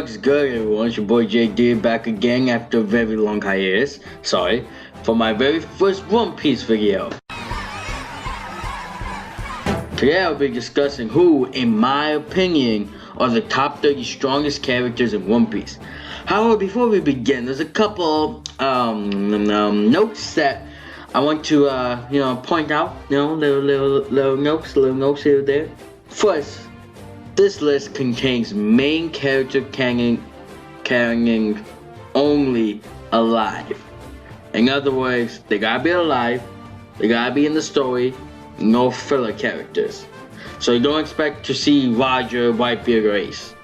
What's good, everyone? It's your boy JD back again after a very long hiatus. Sorry, for my very first One Piece video. Today I'll be discussing who, in my opinion, are the top 30 strongest characters in One Piece. However, before we begin, there's a couple notes that I want to point out. Little notes here and there. First, this list contains main character carrying only alive. In other words, they gotta be alive, they gotta be in the story, no filler characters. So you don't expect to see Roger, Whitebeard, or Ace.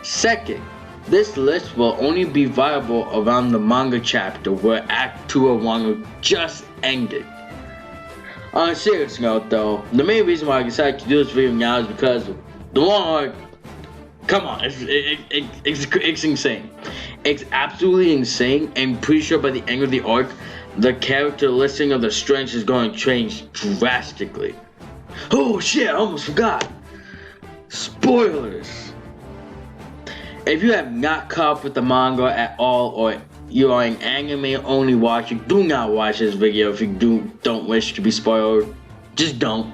Second, this list will only be viable around the manga chapter where Act 2 of Wano just ended. On a serious note though, the main reason why I decided to do this video now is because the Wano arc, come on, it's insane. It's absolutely insane, and pretty sure by the end of the arc, the character listing of the strengths is going to change drastically. Oh shit, I almost forgot. Spoilers. If you have not caught up with the manga at all, or you are an anime only watcher, do not watch this video if you don't wish to be spoiled. Just don't.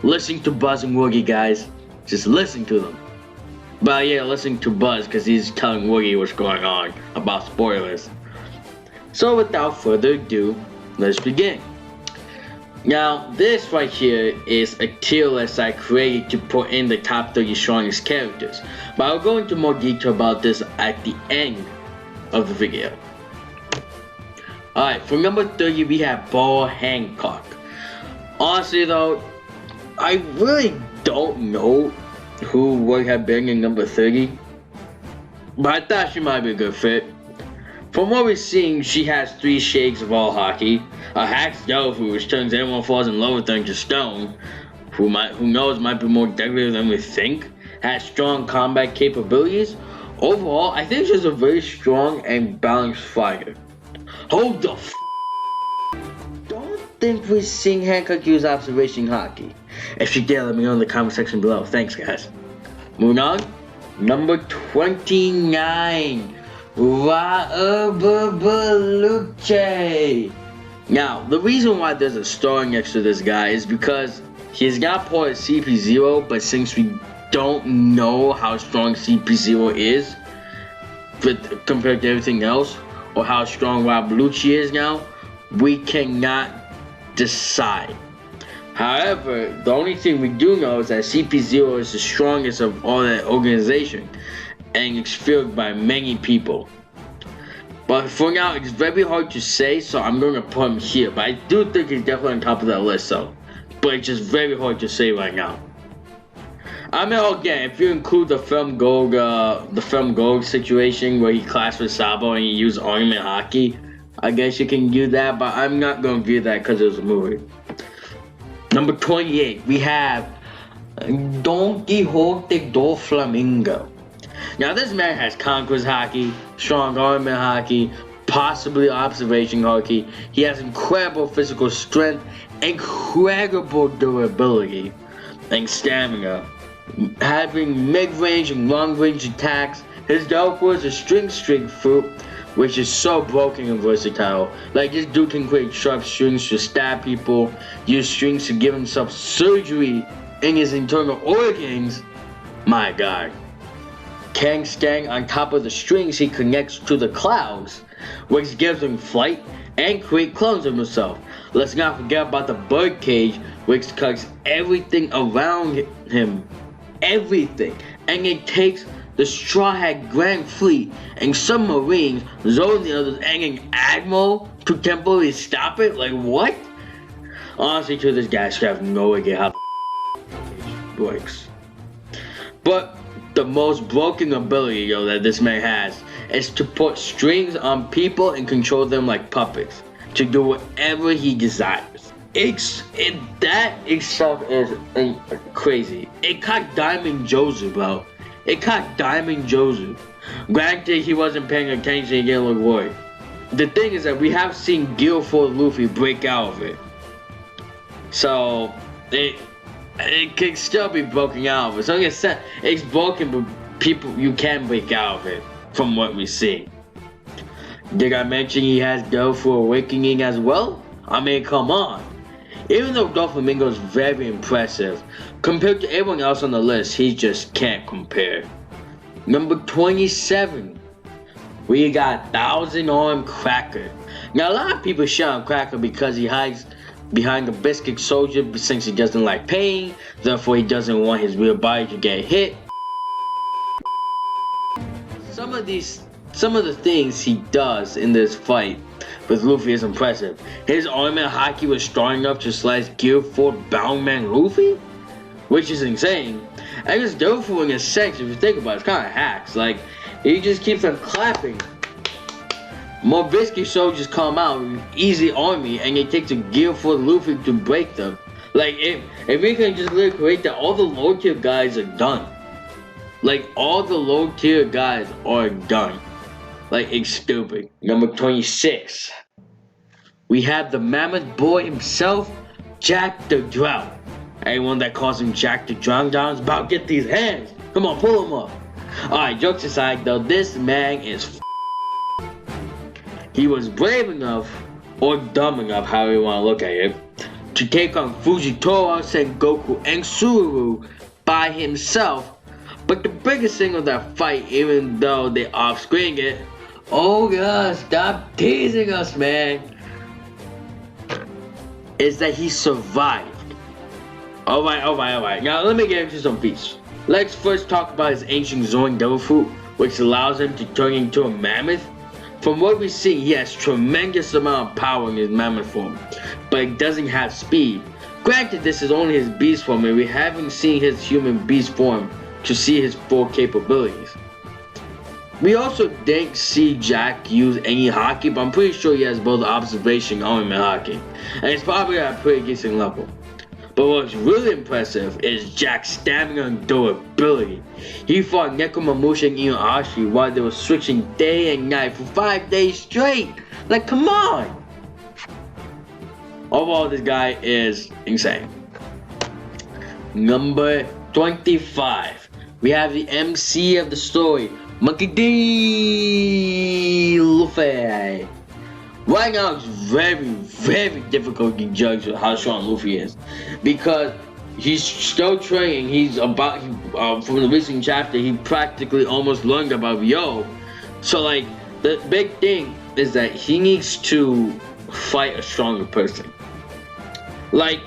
Listen to Buzz and Woogie, guys. Just listen to them. But yeah, listen to Buzz because he's telling Woogie what's going on about spoilers. So without further ado, let's begin. Now, this right here is a tier list I created to put in the top 30 strongest characters. But I'll go into more detail about this at the end of the video. Alright, for number 30 we have Boa Hancock. Honestly though, I really don't know who would have been in number 30, but I thought she might be a good fit. From what we're seeing, she has 3 shades of all hockey, a hack skeleton which turns anyone who falls in love with her into stone, who knows might be more deadly than we think, has strong combat capabilities. Overall, I think she's a very strong and balanced fighter. Hold the f***. Don't think we're seeing Hancock use observation hockey. If she did, let me know in the comment section below. Thanks, guys. Moving on. Number 29. Luce. Now, the reason why there's a star next to this guy is because he's not part of CP0, but since we don't know how strong CP0 is compared to everything else, or how strong Rob Lucci is now, we cannot decide. However, the only thing we do know is that CP0 is the strongest of all that organization, and it's feared by many people. But for now, it's very hard to say, so I'm going to put him here. But I do think he's definitely on top of that list, though. But it's just very hard to say right now. I mean, again, if you include the film Gold situation where he clashed with Sabo and he used ornament hockey, I guess you can do that, but I'm not going to do that because it was a movie. Number 28, we have Don Quixote do Flamingo. Now, this man has conquest hockey, strong ornament hockey, possibly observation hockey. He has incredible physical strength, incredible durability, and stamina. Having mid-range and long-range attacks, his downfall is a string fruit, which is so broken and versatile. Like, this dude can create sharp strings to stab people, use strings to give himself surgery in his internal organs. My god. Kang staying on top of the strings, he connects to the clouds, which gives him flight and create clones of himself. Let's not forget about the birdcage, which cuts everything around him. Everything. And it takes the Straw Hat Grand Fleet and some Marines, Zoro and the others, and an Admiral to temporarily stop it? Like, what? Honestly, to this guy, I have no idea how the works. But the most broken ability, though, that this man has is to put strings on people and control them like puppets to do whatever he desires. That itself is crazy. It caught Diamond Jozu, bro. It caught Diamond Jozu. Granted, he wasn't paying attention, he didn't look worried. The thing is that we have seen Guild 4 Luffy break out of it. So, it can still be broken out of it. So it's broken, but you can break out of it from what we see. Did I mention he has Dolphin Awakening as well? I mean, come on. Even though Doflamingo is very impressive, compared to everyone else on the list, he just can't compare. Number 27, we got Thousand Arm Cracker. Now, a lot of people shout on Cracker because he hides behind the biscuit soldier since he doesn't like pain, therefore he doesn't want his real body to get hit. Some of the things he does in this fight with Luffy is impressive. His armament haki was strong enough to slice Gear 4 Boundman Luffy, which is insane. And his Dofu in his sex, if you think about it, it's kind of hacks. Like, he just keeps on clapping. More biscuit soldiers come out with easy army, and it takes a Gear 4 Luffy to break them. Like, if we can just literally create that, all the low tier guys are done. Like, all the low tier guys are done. Like, it's stupid. Number 26. We have the mammoth boy himself, Jack the Drought. Anyone that calls him Jack the Drown Down is about to get these hands. Come on, pull him up. Alright, jokes aside though, this man is He was brave enough, or dumb enough, however you want to look at it, to take on Fujitora, Sengoku, and Suru by himself. But the biggest thing of that fight, even though they off-screen it, oh god, stop teasing us, man, is that he survived. Alright. Now let me get into some feats. Let's first talk about his ancient Zoan Devil Fruit, which allows him to turn into a mammoth. From what we see, he has tremendous amount of power in his mammoth form, but it doesn't have speed. Granted, this is only his beast form, and we haven't seen his human beast form to see his full capabilities. We also didn't see Jack use any haki, but I'm pretty sure he has both observation and armament haki, and it's probably at a pretty decent level. But what's really impressive is Jack's stamina and durability. He fought Nekomamushi and Inuashi while they were switching day and night for 5 days straight. Like, come on! Overall, this guy is insane. Number 25. We have the MC of the story, Monkey D. Luffy. Right now, it's very difficult to judge how strong Luffy is, because he's still training. From the recent chapter, he practically almost learned about Yo. So like, the big thing is that he needs to fight a stronger person. Like,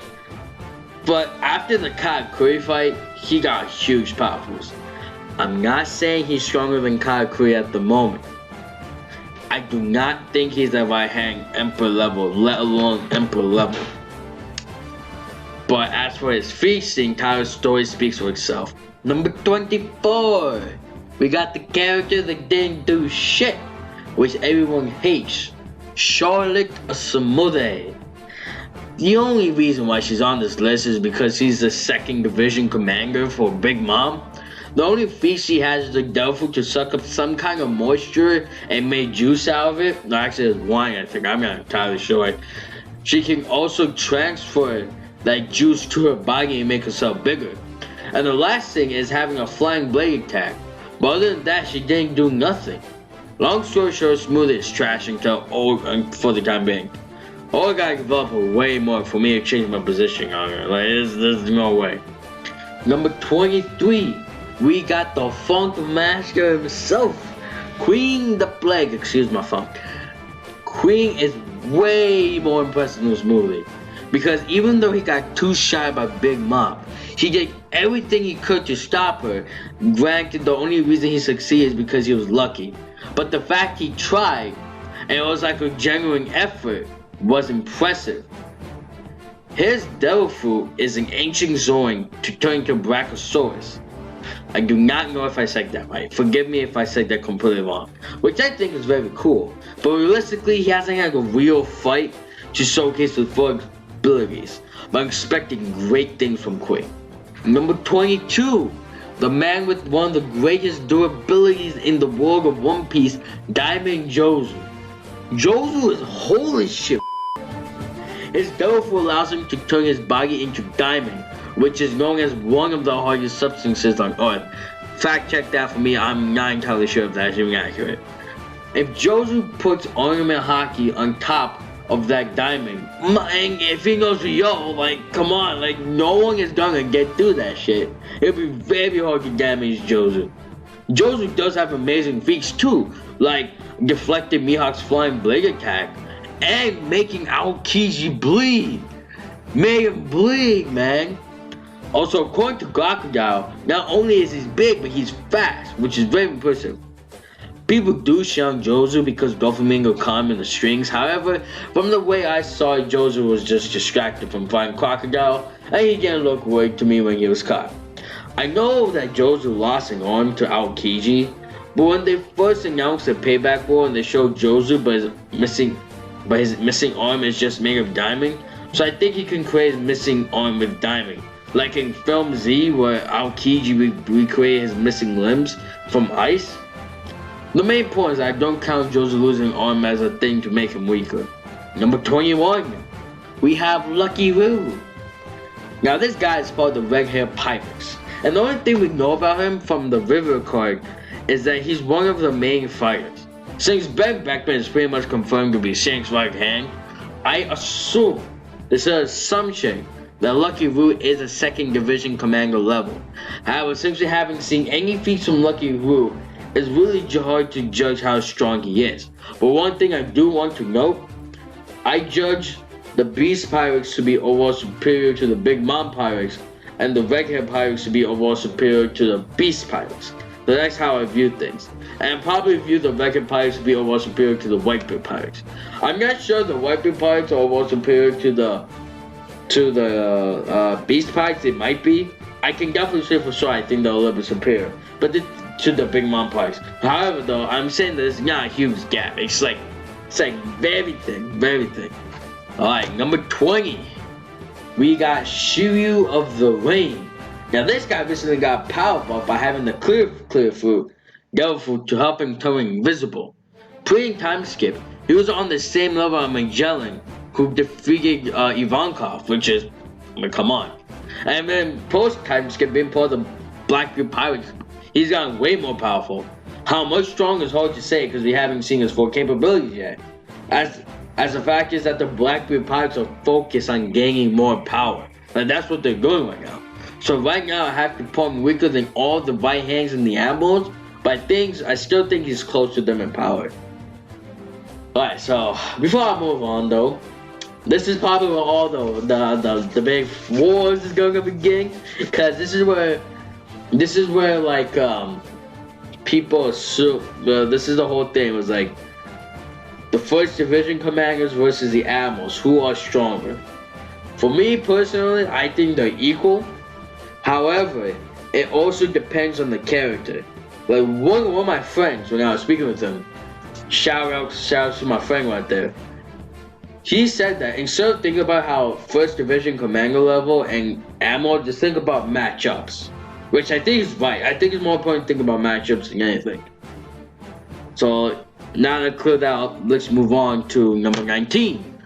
but after the Katakuri fight, he got huge powers. I'm not saying he's stronger than Katakuri at the moment. I do not think he's at right hand Emperor level, let alone Emperor level. But as for his feats, the entire story speaks for itself. Number 24. We got the character that didn't do shit, which everyone hates, Charlotte Samure. The only reason why she's on this list is because she's the 2nd Division commander for Big Mom. The only feat she has is the Devil to suck up some kind of moisture and make juice out of it. No, actually it's wine, I think. I'm not entirely sure. She can also transfer that juice to her body and make herself bigger. And the last thing is having a flying blade attack. But other than that, she didn't do nothing. Long story short, Smooth is trash for the time being. I gotta develop her way more for me to change my position on her. Like, there's no way. Number 23. We got the Funk Master himself, Queen the Plague. Excuse my funk. Queen is way more impressive than this movie, because even though he got too shy by Big Mom, he did everything he could to stop her. Granted, the only reason he succeeded is because he was lucky, but the fact he tried, and it was like a genuine effort, was impressive. His Devil Fruit is an ancient Zoan to turn into Brachiosaurus. I do not know if I said that right. Forgive me if I said that completely wrong. Which I think is very cool. But realistically, he hasn't had a real fight to showcase his full abilities. But I'm expecting great things from Queen. Number 22. The man with one of the greatest durabilities in the world of One Piece, Diamond Jozu. Jozu is holy shit. His Devil Fruit allows him to turn his body into diamond, which is known as one of the hardest substances on Earth. Fact check that for me, I'm not entirely sure if that's even accurate. If Jozu puts ornament hockey on top of that diamond, and if he knows yo, like, come on, like, no one is gonna get through that shit. It'll be very hard to damage Jozu. Jozu does have amazing feats too, like deflecting Mihawk's flying blade attack and making Aokiji bleed. Made him bleed, man. Also, according to Crocodile, not only is he big, but he's fast, which is very impressive. People do shun Jozu because Doflamingo caught him in the strings. However, from the way I saw it, Jozu was just distracted from fighting Crocodile, and he didn't look weird to me when he was caught. I know that Jozu lost an arm to Aokiji, but when they first announced the Payback War and they showed Jozu but his missing arm is just made of diamond, so I think he can create his missing arm with diamond. Like in Film Z, where Aokiji recreated his missing limbs from ice. The main point is I don't count Jozu losing arm as a thing to make him weaker. Number 21, we have Lucky Roo. Now this guy is called the Red Hair Pirates, and the only thing we know about him from the River card is that he's one of the main fighters. Since Ben Beckman is pretty much confirmed to be Shanks' right hand, I assume, this is an assumption, that Lucky Roo is a 2nd Division Commander level. However, since we haven't seen any feats from Lucky Roo, it's really hard to judge how strong he is. But one thing I do want to note, I judge the Beast Pirates to be overall superior to the Big Mom Pirates, and the Red Hair Pirates to be overall superior to the Beast Pirates. So that's how I view things. And I probably view the Red Hair Pirates to be overall superior to the Whitebeard Pirates. I'm not sure the Whitebeard Pirates are overall superior to the Beast Pirates. It might be. I can definitely say for sure I think they're a little bit superior. But to the Big Mom Pirates. However though, I'm saying there's not a huge gap. It's like very thin. Alright, number 20. We got Shiryu of the Rain. Now this guy recently got power buff by having the clear fruit, devil fruit, to help him turn invisible. Pre-time skip, he was on the same level of Magellan, who defeated Ivankov, which is, I mean, come on. And then post-time skip, being part of the Blackbeard Pirates, he's gotten way more powerful. How much stronger is hard to say because we haven't seen his full capabilities yet. As the fact is that the Blackbeard Pirates are focused on gaining more power. And that's what they're doing right now. So right now I have to put him weaker than all the right hands in the ambulance, but I still think he's close to them in power. Alright, so before I move on though, this is probably where all the big wars is going to begin, because this is where like people assume this is the whole thing. It was like the 1st Division commanders versus the admirals, who are stronger. For me personally, I think they're equal. However, it also depends on the character. Like one of my friends, when I was speaking with him, shout out to my friend right there. He said that instead of thinking about how 1st Division commander level and ammo, just think about matchups. Which I think is right. I think it's more important to think about matchups than anything. So now that I cleared that up, let's move on to number 19.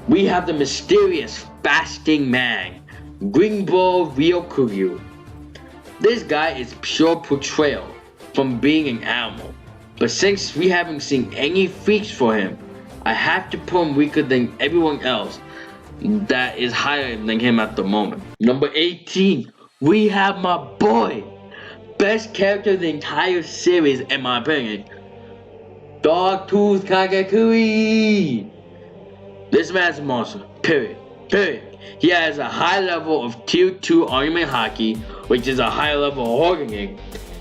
We have the mysterious fasting man, Greenbow Ryokugyu. This guy is pure portrayal from being an animal. But since we haven't seen any feats for him, I have to put him weaker than everyone else that is higher than him at the moment. Number 18, we have my boy, best character of the entire series in my opinion, Dogtooth Kagekui. This man's a monster, period. He has a high level of tier 2 ornament hockey, which is a high level of organing.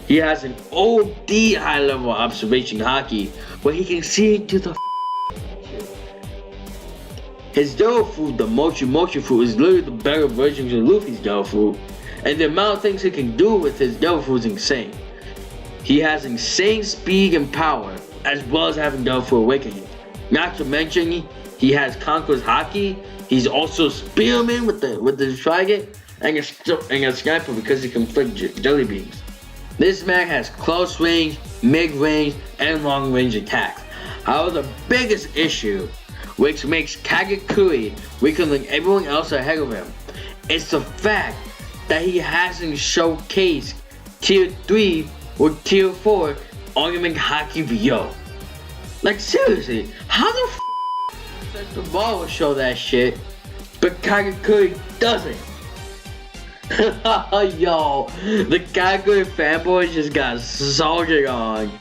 He has an OD high level of observation hockey, where he can see into the His devil fruit, the Mochi fruit, is literally the better version of Luffy's devil fruit, and the amount of things he can do with his devil fruit is insane. He has insane speed and power, as well as having devil fruit awakening. Not to mention, he has Conqueror's Haki. He's also Spearman with the Dragon, and a Sniper because he can flick jelly beams. This man has close range, mid range, and long range attacks. However, the biggest issue, which makes Kagekui weaker than everyone else ahead of him, It's the fact that he hasn't showcased Tier 3 or Tier 4 Argument Hockey VO. Like seriously, how the f does the Marvel show that shit, but Kagekuri doesn't? Yo, the Kagekuri fanboys just got soldiered on.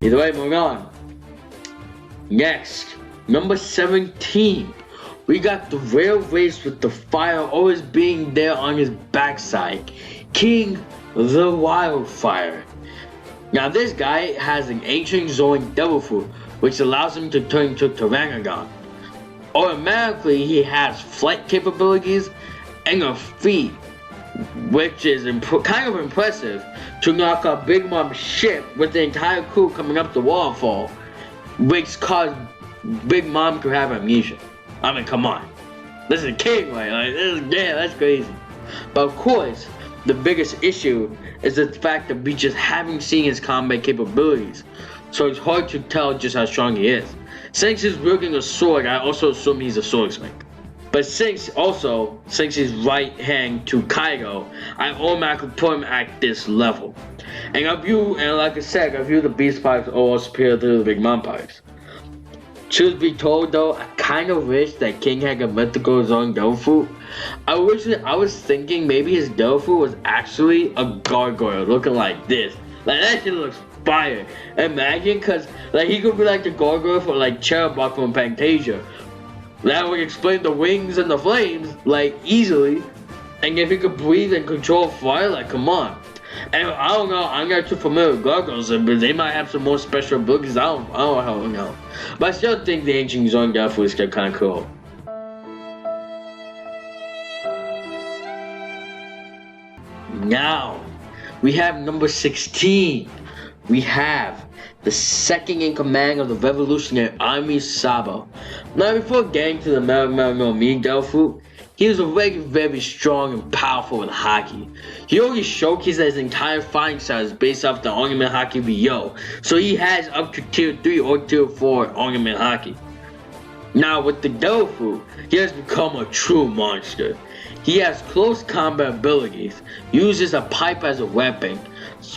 Either way, moving on. Next, number 17. We got the rail race with the fire always being there on his backside. King the Wildfire. Now this guy has an ancient Zoan devil fruit, which allows him to turn into Pteranodon. Automatically, he has flight capabilities and a feat, which is kind of impressive, to knock out Big Mom's ship with the entire crew coming up the waterfall, which caused Big Mom to have amnesia. I mean, come on. This is king, right? Like, yeah, that's crazy. But of course, the biggest issue is the fact that we just haven't seen his combat capabilities, so it's hard to tell just how strong he is. Since he's wielding a sword, I also assume he's a swordsmith. But since he's right hand to Kaido, I automatically put him at this level. And like I said, I view the Beast Pirates all superior to the Big Mom Pirates. Truth be told though, I kind of wish that King had a mythical Zoan devil fruit. I was thinking maybe his devil fruit was actually a gargoyle looking like this. Like that shit looks fire. Imagine, cause like he could be like the gargoyle for like Cherubok from Fantasia. That would explain the wings and the flames like easily. And if he could breathe and control fire, like come on. And I don't know, I'm not too familiar with gargoyles, but they might have some more special abilities. I don't know. But I still think the ancient Zoan devil fruit is kind of cool. Now, we have number 16. We have the second in command of the Revolutionary Army, Sabo. Now, before getting to the no Me devil fruit, he was already very strong and powerful with hockey. He already showcased that his entire fighting style is based off the Argument Hockey VO, so he has up to Tier 3 or Tier 4 Argument Hockey. Now with the devil fruit, he has become a true monster. He has close combat abilities, uses a pipe as a weapon,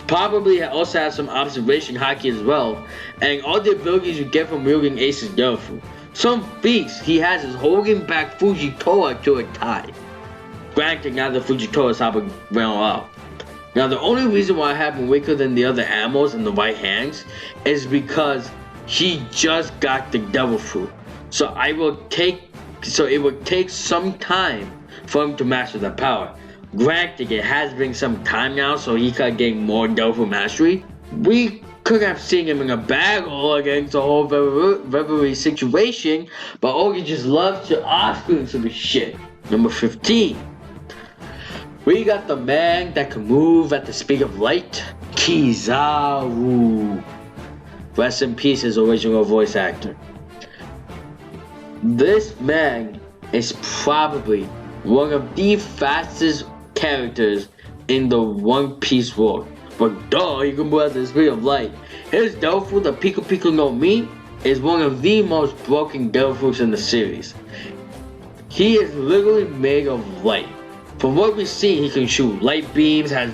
probably also has some observation hockey as well, and all the abilities you get from wielding Ace's devil fruit. Some feats he has is holding back Fujitora to a tie. Granted, now the Fujitora Sabo ran out. Now the only reason why I have him weaker than the other animals in the right hands is because he just got the devil fruit. So it would take some time for him to master that power. Granted, it has been some time now, so he could get more devil fruit mastery. We could have seen him in a battle against the whole Reverie situation, but Ogi just loves to off-screen some shit. Number 15. We got the man that can move at the speed of light, Kizaru. Rest in peace, his original voice actor. This man is probably one of the fastest characters in the One Piece world. But duh, he can move at the speed of light. His devil fruit, the Pico Pico no Mi, is one of the most broken devil fruits in the series. He is literally made of light. From what we see, he can shoot light beams, has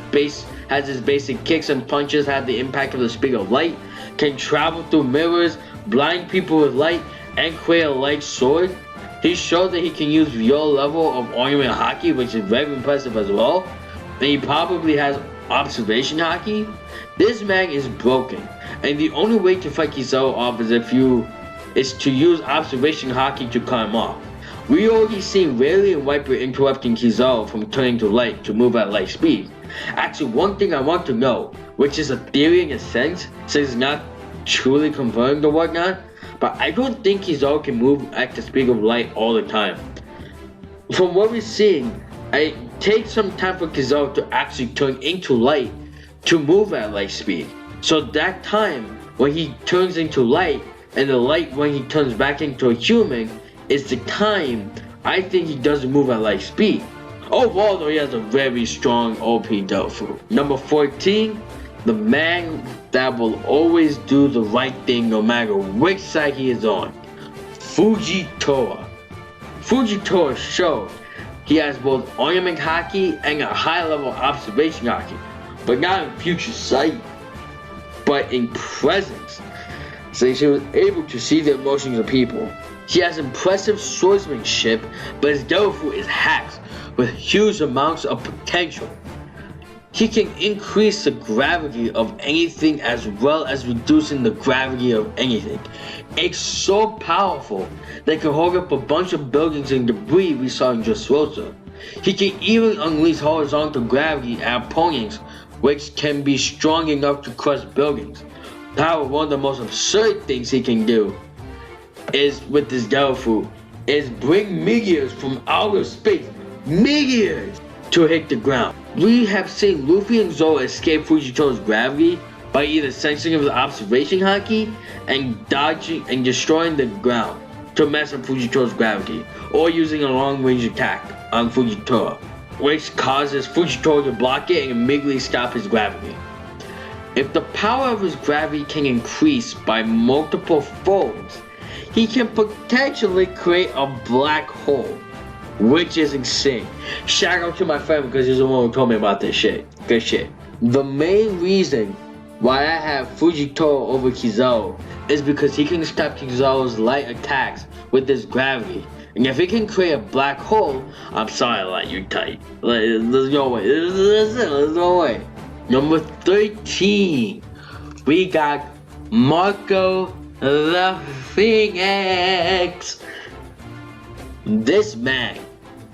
his basic kicks and punches have the impact of the speed of light, can travel through mirrors, blind people with light, and create a light sword. He showed that he can use your level of Argument Hockey, which is very impressive as well. And he probably has observation hockey. This man is broken, and the only way to fight Kizaru off is to use observation hockey to cut him off. We already seen Rayleigh and Viper interrupting Kizaru from turning to light to move at light speed. Actually, one thing I want to know, which is a theory in a sense, since it's not truly confirmed or whatnot, but I don't think Kizaru can move at the speed of light all the time. From what we're seeing, it takes some time for Kizaru to actually turn into light to move at light speed. So that time when he turns into light, and the light when he turns back into a human, is the time I think he doesn't move at light speed. Overall though, he has a very strong OP devil fruit. Number 14, the man that will always do the right thing no matter which side he is on, Fujitora. Fujitora showed he has both ornament haki and a high level observation haki, but not in future sight, but in presence. So she was able to see the emotions of people. He has impressive swordsmanship, but his devil fruit is hacked with huge amounts of potential. He can increase the gravity of anything as well as reducing the gravity of anything. It's so powerful that it can hold up a bunch of buildings and debris we saw in Dressrosa. He can even unleash horizontal gravity at opponents, which can be strong enough to crush buildings. However, one of the most absurd things he can do is with this devil fruit is bring meteors from outer space, meteors, to hit the ground. We have seen Luffy and Zoro escape Fujitora's gravity by either sensing his observation haki and dodging and destroying the ground to mess up Fujitora's gravity, or using a long-range attack on Fujitora, which causes Fujitora to block it and immediately stop his gravity. If the power of his gravity can increase by multiple folds, he can potentially create a black hole, which is insane. Shout out to my friend because he's the one who told me about this shit. Good shit. The main reason why I have Fujitora over Kizaru is because he can stop Kizaru's light attacks with his gravity. And if he can create a black hole, I'm sorry, like, you're tight. Like, there's no way. There's no way. Number 13, we got Marco the Phoenix. This man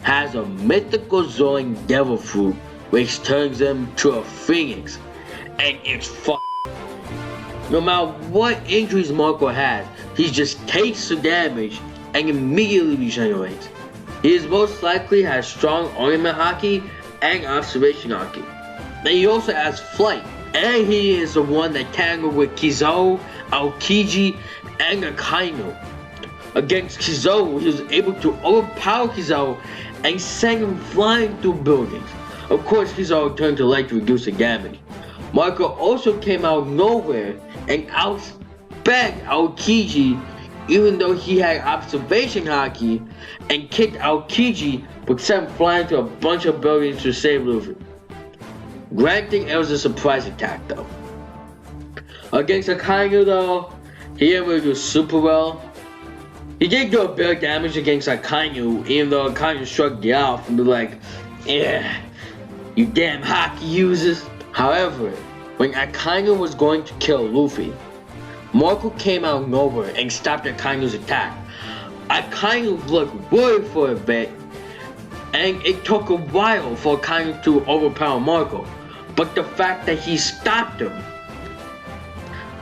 has a mythical Zoan devil fruit which turns him to a phoenix, and it's no matter what injuries Marco has, he just takes the damage and immediately regenerates. He is most likely has strong ornament haki and observation haki. And he also has flight, and he is the one that tangled with Kizaru, Aokiji, and Akainu. Against Kizaru, he was able to overpower Kizaru and send him flying through buildings. Of course, Kizaru turned to light to reduce the damage. Marco also came out of nowhere and outsped Aokiji, even though he had observation haki, and kicked Aokiji but sent him flying to a bunch of buildings to save Luffy. Granted, it was a surprise attack though. Against Akainu though, he didn't really do super well. He did do a bit of damage against Akainu, even though Akainu shrugged it off and be like, yeah, you damn haki users. However, when Akainu was going to kill Luffy, Marco came out of nowhere and stopped Akainu's attack. Akainu looked worried for a bit, and it took a while for Akainu to overpower Marco. But the fact that he stopped him.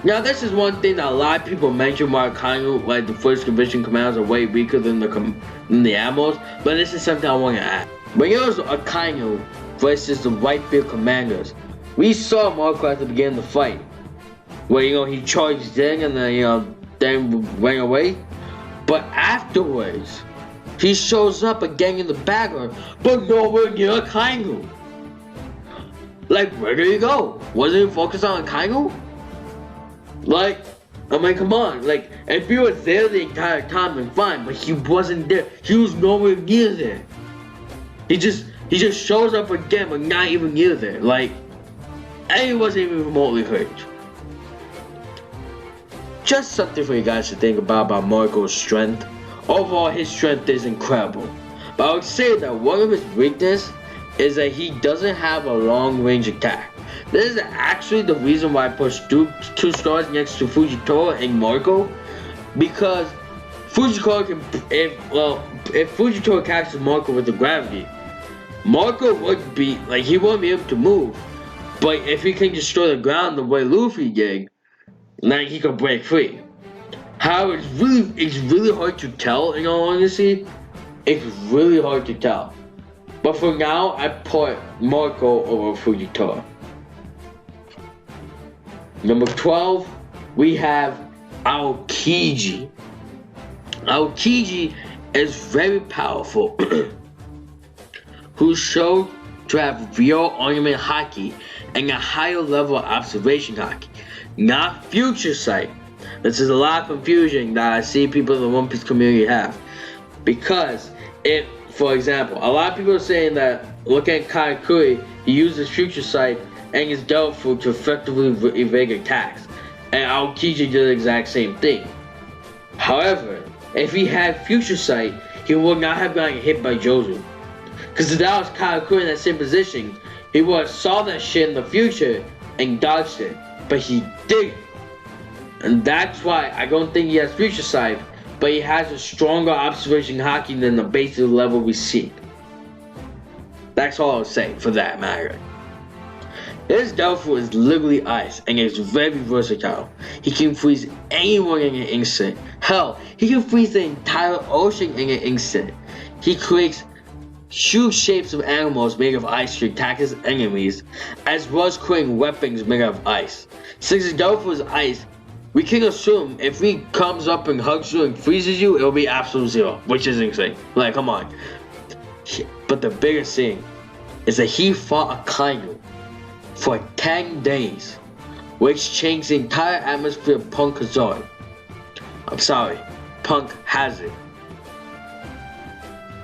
Now this is one thing that a lot of people mention about Akainu, like the first division commanders are way weaker than the Admirals, but this is something I want to add. When it was Akainu versus the Whitebeard commanders, we saw Marco at the beginning of the fight, where he charged in and then then ran away. But afterwards, he shows up again in the background, but nowhere near Akainu. Like, where did he go? Wasn't he focused on Akainu? Like, I mean, come on. Like, if he was there the entire time, then fine. But he wasn't there. He was nowhere near there. He just shows up again, but not even near there. Like, and he wasn't even remotely hurt. Just something for you guys to think about Marco's strength. Overall, his strength is incredible. But I would say that one of his weaknesses is that he doesn't have a long range attack. This is actually the reason why I pushed two stars next to Fujitora and Marco, because Fujitora can, if Fujitora catches Marco with the gravity, Marco would be, like, he won't be able to move. But if he can destroy the ground the way Luffy did, then he could break free. However, it's really hard to tell, in all honesty. It's really hard to tell. But for now, I put Marco over Fujitora. Number 12, we have Aokiji. Aokiji is very powerful, who showed to have real ornament haki and a higher level of observation haki. Not future sight, This is a lot of confusion that I see people in the One Piece community have. Because if, for example, a lot of people are saying that looking at Katakuri, he uses Future Sight and his Devil Fruit to effectively evade attacks. And Aokiji did the exact same thing. However, if he had Future Sight, he would not have gotten hit by Jozu. Because if that was Katakuri in that same position, he would have saw that shit in the future and dodged it. But he didn't. And that's why I don't think he has Future Sight, but he has a stronger observation hockey than the basic level we see. That's all I'll say for that matter. This Devil Fruit is literally ice and is very versatile. He can freeze anyone in an instant. Hell, he can freeze the entire ocean in an instant. He creates huge shapes of animals made of ice to attack his enemies, as well as creating weapons made of ice. Since his Devil Fruit is ice, we can assume if he comes up and hugs you and freezes you, it'll be absolute zero, which is insane. Like, come on. But the biggest thing is that he fought a Kainu for 10 days, which changed the entire atmosphere of Punk Hazard. I'm sorry, Punk Hazard.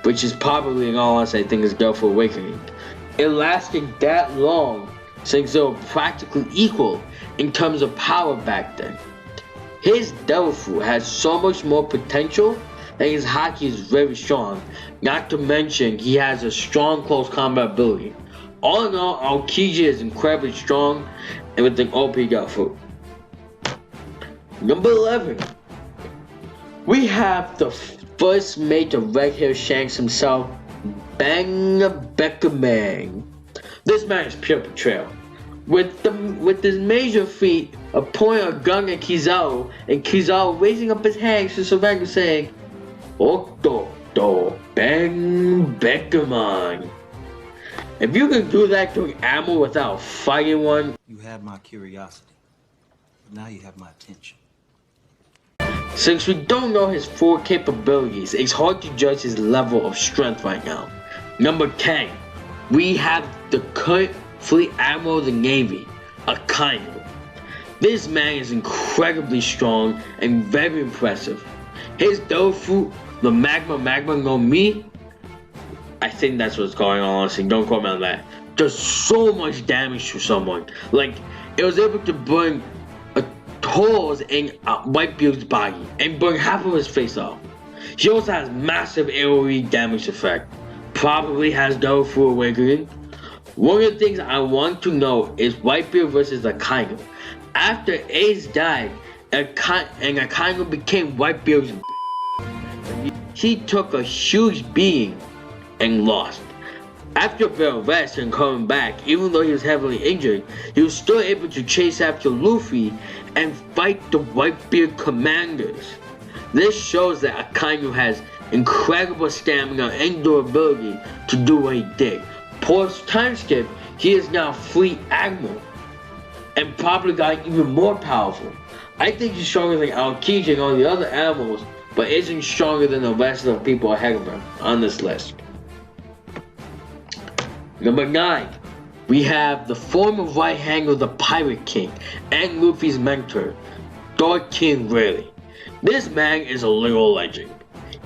Which is probably, in all honesty, I think is Devil Fruit Awakening. It lasted that long since they were practically equal in terms of power back then. His Devil Fruit has so much more potential and his hockey is very strong. Not to mention, he has a strong close combat ability. All in all, Aokiji is incredibly strong and with an OP Devil Fruit. Number 11. We have the first mate of Red Hair Shanks himself, Bang Beckerman. This man is pure betrayal. With his major feat of pointing a gun at Kizaru and Kizaru raising up his hands to surrender saying, Okto Bang Beckerman. If you can do that to an animal without fighting one, you had my curiosity, but now you have my attention. Since we don't know his full capabilities, it's hard to judge his level of strength right now. Number 10, we have the current Fleet Admiral of the Navy, Akainu. This man is incredibly strong and very impressive. His Devil Fruit, the Magma no Mi, I think that's what's going on, honestly, don't quote me on that, does so much damage to someone. Like, it was able to burn holes in Whitebeard's body and burn half of his face off. He also has massive AoE damage effect. Probably has Devil Fruit Awakening. One of the things I want to know is Whitebeard versus Akainu. After Ace died, Akainu became Whitebeard's he took a huge beating and lost. After a bit of rest and coming back, even though he was heavily injured, he was still able to chase after Luffy and fight the Whitebeard commanders. This shows that Akainu has incredible stamina and durability to do what he did. Post time skip, he is now Fleet Admiral and probably got even more powerful. I think he's stronger than Aokiji and all the other animals, but isn't stronger than the rest of the people ahead of him on this list. Number 9, we have the former right hand of the Pirate King and Luffy's mentor, Dark King Rayleigh. This man is a literal legend.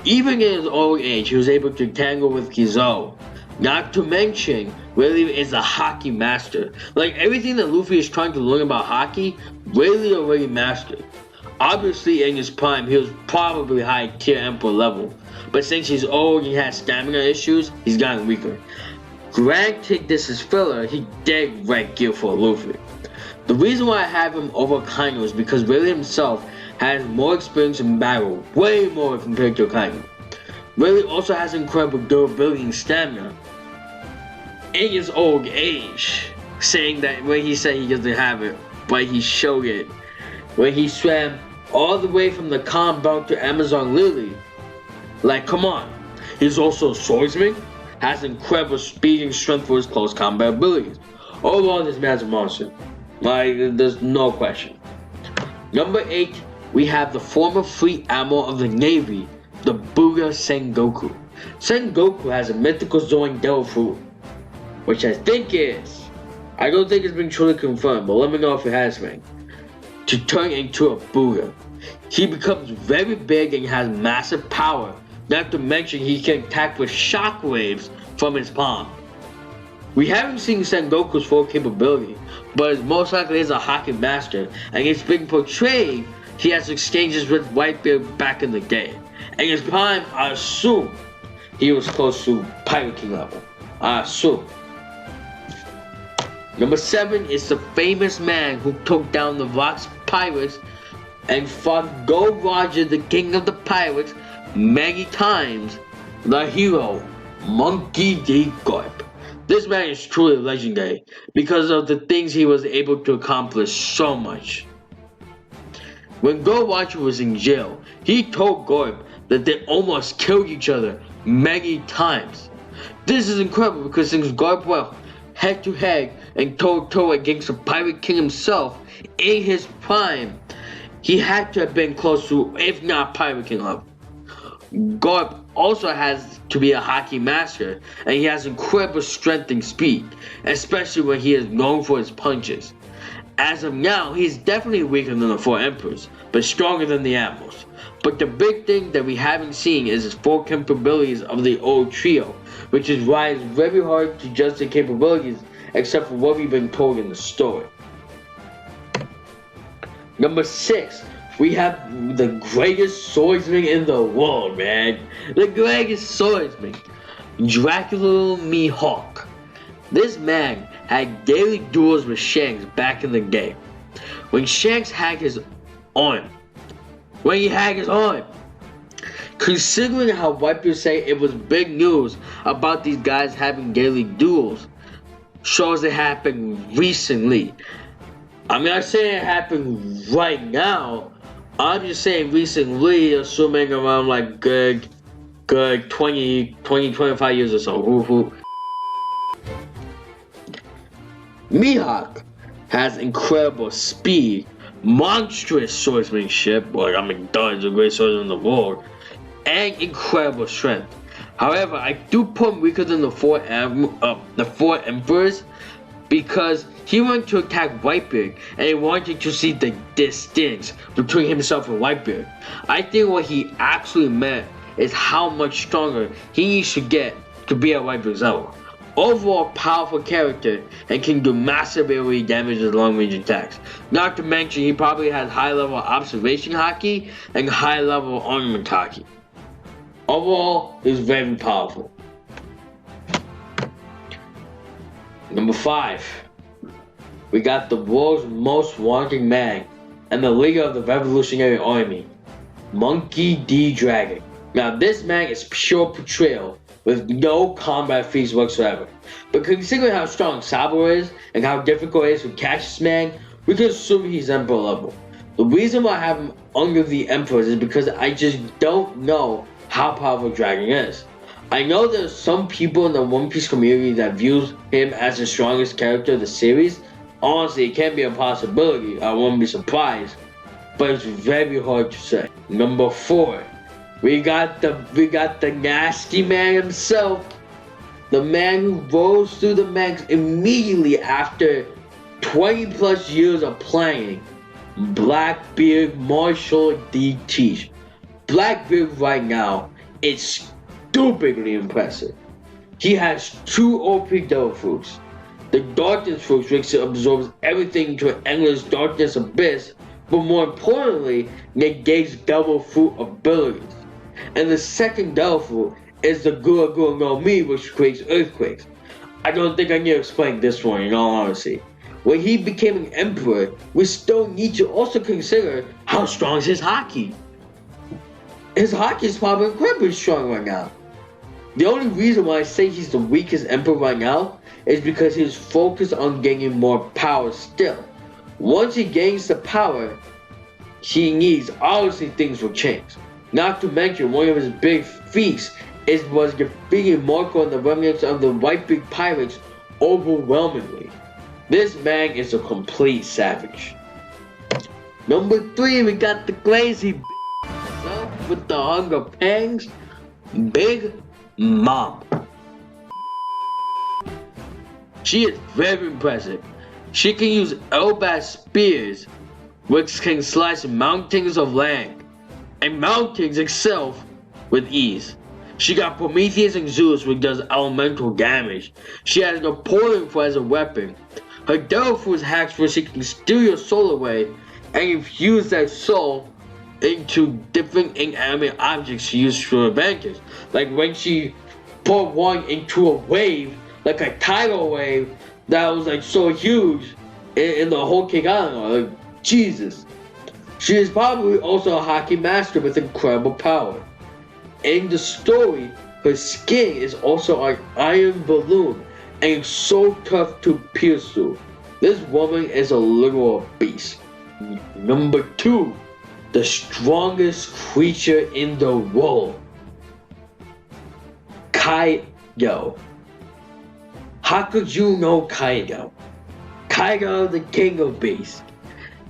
Even in his old age, he was able to tangle with Kizaru. Not to mention, Rayleigh is a hockey master. Like, everything that Luffy is trying to learn about hockey, Rayleigh already mastered. Obviously, in his prime, he was probably high tier Emperor level. But since he's old and has stamina issues, he's gotten weaker. Granted this is filler, he did rank gear for Luffy. The reason why I have him over Akainu is because Rayleigh himself has more experience in battle, way more compared to Akainu. Rayleigh also has incredible durability and stamina in his old age, saying that when he said he doesn't have it, but he showed it. When he swam all the way from the calm belt to Amazon Lily. Like, come on. He's also a swordsman, has incredible speed and strength for his close combat abilities. Overall, this man's a monster. Like, there's no question. Number 8, we have the former Fleet Admiral of the Navy, the Buddha Sengoku. Sengoku has a mythical Zoan Devil Fruit, which I think is, I don't think it's been truly confirmed, but let me know if it has been, to turn into a Buddha. He becomes very big and has massive power, not to mention he can attack with shockwaves from his palm. We haven't seen Sengoku's full capability, but most likely is a Haki master, and it's been portrayed he has exchanges with Whitebeard back in the day. In his prime, I assume he was close to Pirate King level. I assume. Number 7 is the famous man who took down the Rocks Pirates and fought Gold Roger, the king of the pirates, many times, the hero, Monkey D. Garp. This man is truly legendary because of the things he was able to accomplish so much. When Gold Roger was in jail, he told Garp that they almost killed each other many times. This is incredible because since Garp went head to head and toe to toe against the Pirate King himself in his prime, he had to have been close to, if not Pirate King level. Garp also has to be a Haki master, and he has incredible strength and speed, especially when he is known for his punches. As of now, he's definitely weaker than the 4 Emperors, but stronger than the Admirals. But the big thing that we haven't seen is his full capabilities of the old trio, which is why it's very hard to judge their capabilities except for what we've been told in the story. Number 6, we have the greatest swordsman in the world, man. The greatest swordsman, Dracula Mihawk. This man had daily duels with Shanks back in the day. When Shanks had his arm. Considering how Whitebeard say it was big news about these guys having daily duels, shows it happened recently. I'm not saying it happened right now. I'm just saying recently, assuming around like good 20, 25 years or so. Mihawk has incredible speed, monstrous swordsmanship, he's the greatest swordsman in the world, and incredible strength. However, I do put him weaker than the 4 Emperors because he wanted to attack Whitebeard and he wanted to see the distance between himself and Whitebeard. I think what he actually meant is how much stronger he needs to get to be at Whitebeard's level. Overall powerful character and can do massive AoE damage with long range attacks. Not to mention he probably has high level observation Haki and high level armament Haki. Overall, he's very powerful. Number 5, we got the world's most wanted man and the leader of the Revolutionary Army, Monkey D. Dragon. Now this man is pure portrayal with no combat feats whatsoever. But considering how strong Sabo is and how difficult it is to catch this man, we can assume he's Emperor level. The reason why I have him under the Emperors is because I just don't know how powerful Dragon is. I know there's some people in the One Piece community that views him as the strongest character of the series. Honestly, it can be a possibility, I wouldn't be surprised, but it's very hard to say. Number 4, we got the nasty man himself, the man who rose through the ranks immediately after 20 plus years of playing, Blackbeard Marshall D. Teach. Blackbeard right now is stupidly impressive. He has 2 OP Devil Fruits. The Darkness Fruit which absorbs everything into an endless darkness abyss, but more importantly, negates Devil Fruit abilities. And the second Devil Fruit is the Gura Gura no Mi, which creates earthquakes. I don't think I need to explain this one in all honesty. When he became an Emperor, we still need to also consider how strong is his Haki. His Haki is probably incredibly strong right now. The only reason why I say he's the weakest Emperor right now is because he's focused on gaining more power still. Once he gains the power he needs, obviously things will change. Not to mention, one of his big feats was defeating Marco and the remnants of the Whitebeard Pirates overwhelmingly. This man is a complete savage. Number 3, we got the crazy with the hunger pangs, Big Mom. She is very impressive. She can use Elbas spears which can slice mountains of land and mountains itself with ease. She got Prometheus and Zeus, which does elemental damage. She has Napoleon as a weapon. Her Devil Fruit hacks where she can steal your soul away and infuse that soul into different inanimate objects she uses for advantage. Like when she put one into a wave, like a tidal wave that was like so huge in the whole King Island. Like Jesus. She is probably also a hockey master with incredible power. In the story, her skin is also an iron balloon and so tough to pierce through. This woman is a literal beast. Number 2, the strongest creature in the world, Kaido. How could you know Kaido? Kaido, the king of beasts.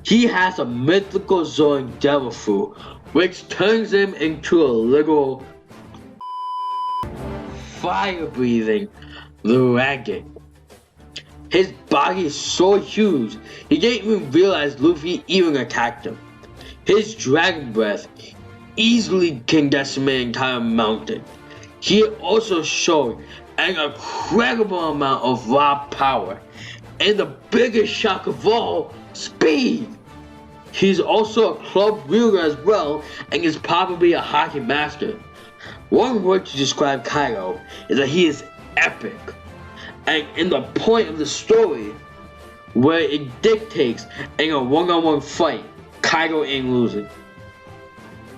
He has a mythical Zoan Devil Fruit, which turns him into a literal fire-breathing dragon. His body is so huge, he didn't even realize Luffy even attacked him. His dragon breath easily can decimate an entire mountain. He also showed an incredible amount of raw power, and the biggest shock of all, speed. He's also a club wielder as well, and is probably a hockey master. One word to describe Kaido is that he is epic. And in the point of the story, where it dictates in a one-on-one fight, Kaido ain't losing.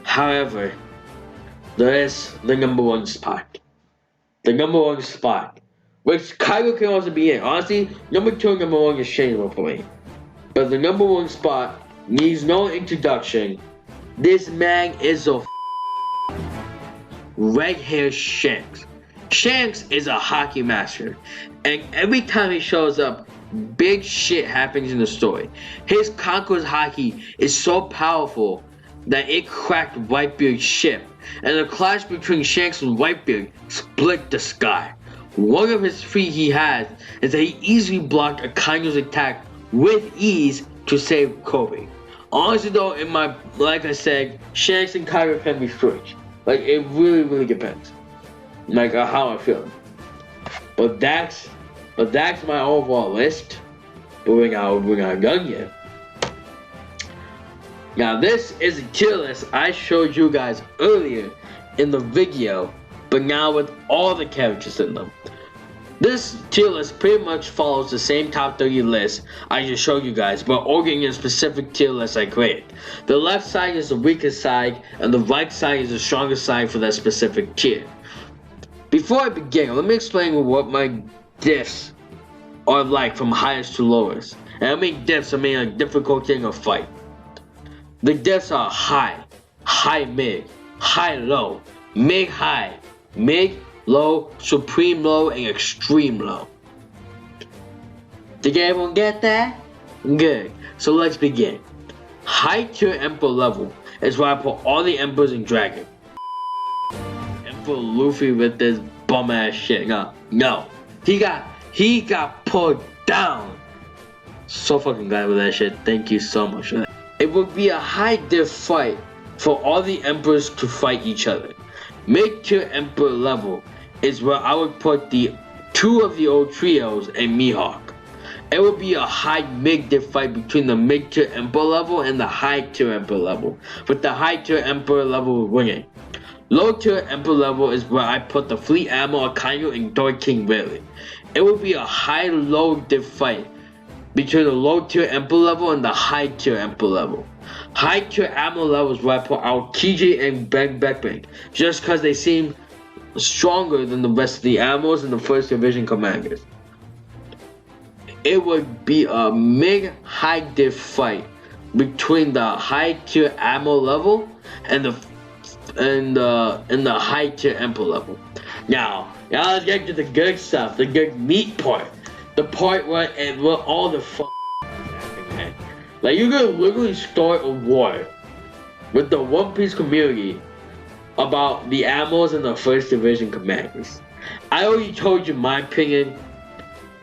However, there is the number 1 spot. The number 1 spot, which Kaido can also be in. Honestly, number 2 and number 1 is changeable for me. But the number 1 spot needs no introduction. This man is a red-haired Shanks. Shanks is a hockey master, and every time he shows up, big shit happens in the story. His Conqueror's hockey is so powerful that it cracked Whitebeard's ship, and the clash between Shanks and Whitebeard split the sky. One of his feat he has is that he easily blocked a Kaido's attack with ease to save Kobe. Honestly though, like I said, Shanks and Kaido can be switched. Like it really depends. Like how I feel. But that's my overall list. But we're not done yet. Now this is a tier list I showed you guys earlier in the video, but now with all the characters in them. This tier list pretty much follows the same top 30 list I just showed you guys, but ordering in a specific tier list I created. The left side is the weakest side, and the right side is the strongest side for that specific tier. Before I begin, let me explain what my diffs are like from highest to lowest. And I mean diffs, I mean like difficulty in a fight. The diffs are high mid, high low, mid high, mid low, supreme low, and extreme low. Did everyone get that? Good. So let's begin. High tier Emperor level is where I put all the Emperors and Dragon. Emperor Luffy with this bum ass shit. No. He got pulled down. So fucking glad with that shit. Thank you so much for that. It would be a high diff fight for all the Emperors to fight each other. Mid tier Emperor level is where I would put the 2 of the old trios and Mihawk. It would be a high mid-diff fight between the mid-tier Emperor level and the high-tier Emperor level, with the high-tier Emperor level winning. Low-tier Emperor level is where I put the Fleet Admiral Akainu and Dark King Rayleigh. It would be a high-low diff fight between the low-tier Emperor level and the high-tier Emperor level. High-tier Admiral level is where I put Aokiji and Ben Beckman, just because they seem stronger than the rest of the Admirals and the First Division commanders. It would be a mid-high diff fight between the high-tier Admiral level and the high-tier Emperor level. Now let's get to the good stuff, the good meat part, the part where all the happening. Like you could literally start a war with the One Piece community about the Admirals and the First Division commanders. I already told you my opinion.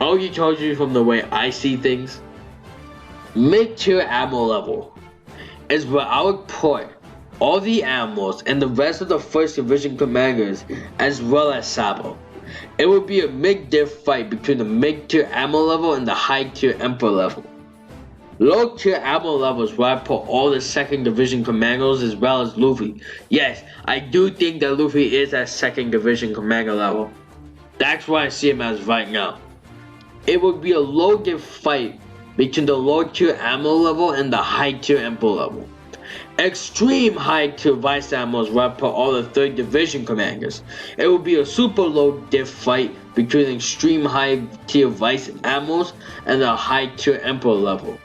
I already told you from the way I see things. Mid-tier Admiral level is where I would put all the animals and the rest of the first division commanders as well as Sabo. It would be a mid-tier fight between the mid-tier ammo level and the high-tier emperor level. Low-tier ammo levels where I put all the second division commandos as well as Luffy. Yes, I do think that Luffy is at second division commander level. That's why I see him as right now. It would be a low-tier fight between the low-tier ammo level and the high-tier emperor level. Extreme high-tier vice ammos where I put all the 3rd division commanders. It would be a super low diff fight between extreme high-tier vice ammos and the high-tier emperor level.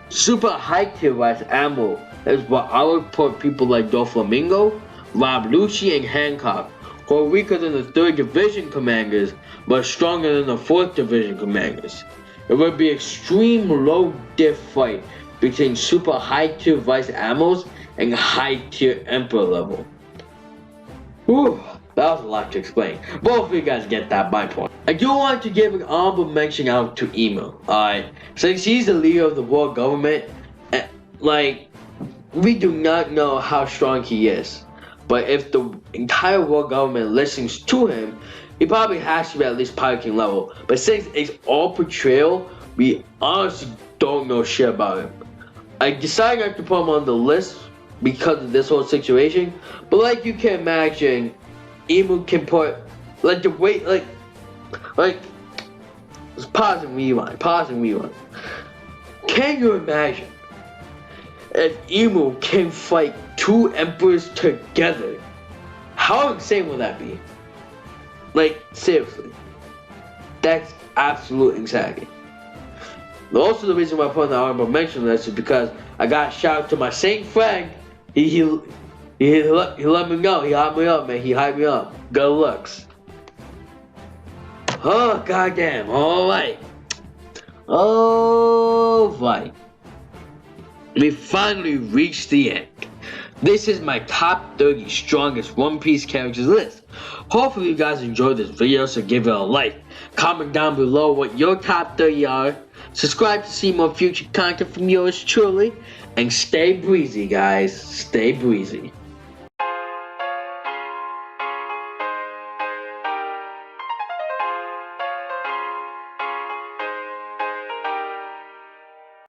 Super high-tier vice ammo is where I would put people like Doflamingo, Rob Lucci, and Hancock, who are weaker than the 3rd division commanders but stronger than the 4th division commanders. It would be extreme low diff fight between super high tier vice ammos and high tier emperor level. Whew, that was a lot to explain. Both of you guys get that my point. I do want to give an honorable mention out to Emo. Alright, since he's the leader of the world government, we do not know how strong he is. But if the entire world government listens to him, he probably has to be at least Pirate King level. But since it's all portrayal, we honestly don't know shit about him. I decided not to put him on the list because of this whole situation. But like you can imagine, Emu can put pause and rewind. Can you imagine if Emu can fight 2 emperors together? How insane would that be? Like, seriously. That's absolute insanity. Also, the reason why I put on the honorable mention list is because I got a shout out to my same friend. He let me know. He hyped me up, man. He hyped me up. Good looks. Oh, goddamn. Alright. We finally reached the end. This is my top 30 strongest One Piece characters list. Hopefully you guys enjoyed this video, so give it a like. Comment down below what your top 30 are. Subscribe to see more future content from yours truly. And stay breezy, guys. Stay breezy.